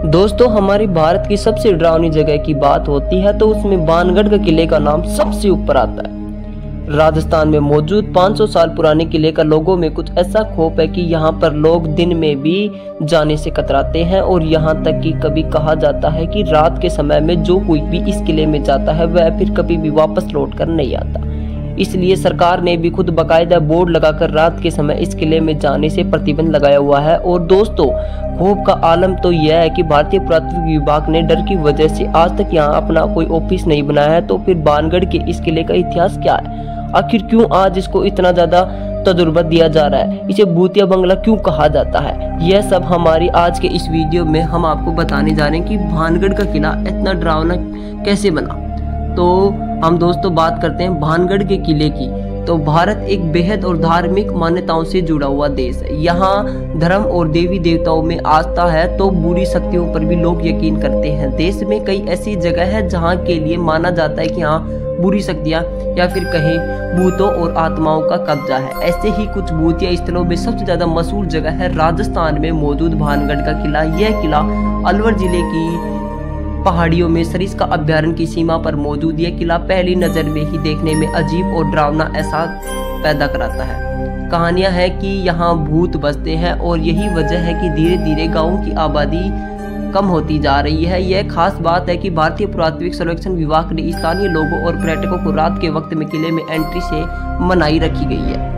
दोस्तों, हमारे भारत की सबसे डरावनी जगह की बात होती है तो उसमें बाणगढ़ के किले का नाम सबसे ऊपर आता है। राजस्थान में मौजूद 500 साल पुराने किले का लोगों में कुछ ऐसा खौफ है कि यहाँ पर लोग दिन में भी जाने से कतराते हैं और यहाँ तक कि कभी कहा जाता है कि रात के समय में जो कोई भी इस किले में जाता है वह फिर कभी भी वापस लौट कर नहीं आता। इसलिए सरकार ने भी खुद बाकायदा बोर्ड लगाकर रात के समय इस किले में जाने से प्रतिबंध लगाया हुआ है। और दोस्तों, खौफ का आलम तो यह है कि भारतीय पुरातत्व विभाग ने डर की वजह से आज तक यहाँ अपना कोई ऑफिस नहीं बनाया है। तो फिर बाणगढ़ के इस किले का इतिहास क्या है? आखिर क्यों आज इसको इतना ज्यादा तजुर्बा दिया जा रहा है? इसे भूतिया बंगला क्यों कहा जाता है? यह सब हमारी आज के इस वीडियो में हम आपको बताने जा रहे हैं कि बाणगढ़ का किला इतना डरावना कैसे बना। तो हम दोस्तों बात करते हैं बाणगढ़ के किले की। तो भारत एक बेहद और धार्मिक मान्यताओं से जुड़ा हुआ देश है। यहाँ धर्म और देवी देवताओं में आस्था है तो बुरी शक्तियों पर भी लोग यकीन करते हैं। देश में कई ऐसी जगह है जहाँ के लिए माना जाता है कि यहाँ बुरी शक्तियाँ या फिर कहीं भूतों और आत्माओं का कब्जा है। ऐसे ही कुछ भूतिया स्थलों में सबसे ज्यादा मशहूर जगह है राजस्थान में मौजूद बाणगढ़ का किला। यह किला अलवर जिले की पहाड़ियों में सरिस्का अभ्यारण्य की सीमा पर मौजूद यह किला पहली नजर में ही देखने में अजीब और डरावना एहसास पैदा कराता है। कहानियां हैं कि यहाँ भूत बसते हैं और यही वजह है कि धीरे धीरे गांवों की आबादी कम होती जा रही है। यह खास बात है कि भारतीय पुरातत्व सर्वेक्षण विभाग ने स्थानीय लोगों और पर्यटकों को रात के वक्त में किले में एंट्री से मनाही रखी गई है।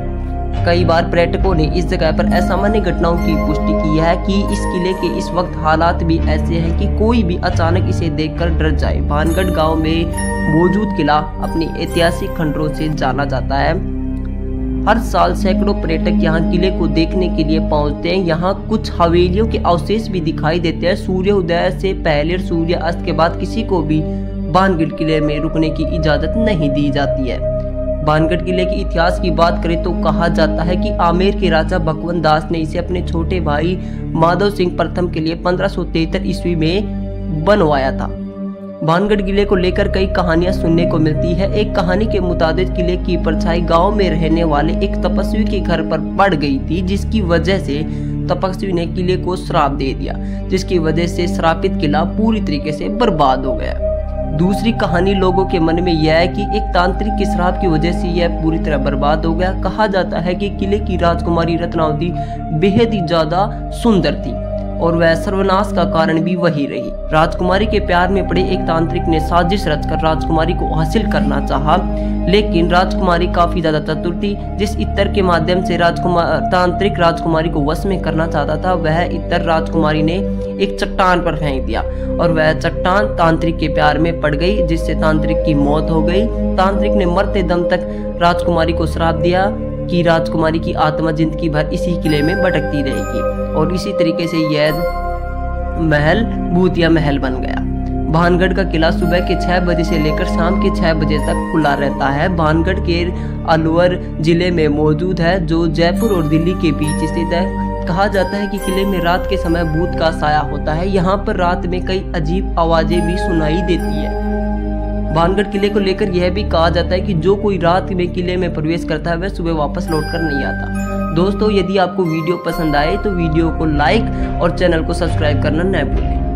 कई बार पर्यटकों ने इस जगह पर असामान्य घटनाओं की पुष्टि की है कि इस किले के इस वक्त हालात भी ऐसे हैं कि कोई भी अचानक इसे देखकर डर जाए। बाणगढ़ गांव में मौजूद किला अपनी ऐतिहासिक खंडरों से जाना जाता है। हर साल सैकड़ों पर्यटक यहाँ किले को देखने के लिए पहुंचते हैं। यहाँ कुछ हवेलियों के अवशेष भी दिखाई देते हैं। सूर्योदय से पहले और सूर्यास्त के बाद किसी को भी बाणगढ़ किले में रुकने की इजाजत नहीं दी जाती है। बाणगढ़ किले के इतिहास की बात करें तो कहा जाता है कि आमेर के राजा भगवंत दास ने इसे अपने छोटे भाई माधव सिंह प्रथम के लिए 1573 ईस्वी में बनवाया था। बाणगढ़ किले को लेकर कई कहानियां सुनने को मिलती है। एक कहानी के मुताबिक किले की परछाई गांव में रहने वाले एक तपस्वी के घर पर पड़ गई थी, जिसकी वजह से तपस्वी ने किले को श्राप दे दिया, जिसकी वजह से श्रापित किला पूरी तरीके से बर्बाद हो गया। दूसरी कहानी लोगों के मन में यह है कि एक तांत्रिक के श्राप की वजह से यह पूरी तरह बर्बाद हो गया। कहा जाता है कि किले की राजकुमारी रत्नावती बेहद ही ज्यादा सुंदर थी और वह सर्वनाश का कारण भी वही रही। राजकुमारी के प्यार में पड़े एक तांत्रिक ने साजिश रचकर राजकुमारी को हासिल करना चाहा, लेकिन राजकुमारी काफी ज्यादा चतुर थी। जिस इत्र के माध्यम से तांत्रिक राजकुमारी को वश में करना चाहता था, वह इत्र राजकुमारी ने एक चट्टान पर फेंक दिया और वह चट्टान तांत्रिक के प्यार में पड़ गई, जिससे तांत्रिक की मौत हो गई। तांत्रिक ने मरते दम तक राजकुमारी को श्राप दिया कि राजकुमारी की आत्मा जिंदगी भर इसी किले में भटकती रहेगी और इसी तरीके से यह महल भूतिया महल बन गया। बाणगढ़ का किला सुबह के 6 बजे से लेकर शाम के 6 बजे तक खुला रहता है। बाणगढ़ के अलवर जिले में मौजूद है, जो जयपुर और दिल्ली के बीच स्थित है। कहा जाता है कि किले में रात के समय भूत का साया होता है। यहाँ पर रात में कई अजीब आवाजें भी सुनाई देती है। बाणगढ़ किले को लेकर यह भी कहा जाता है कि जो कोई रात में किले में प्रवेश करता है वह सुबह वापस लौटकर नहीं आता। दोस्तों, यदि आपको वीडियो पसंद आए तो वीडियो को लाइक और चैनल को सब्सक्राइब करना न भूलें।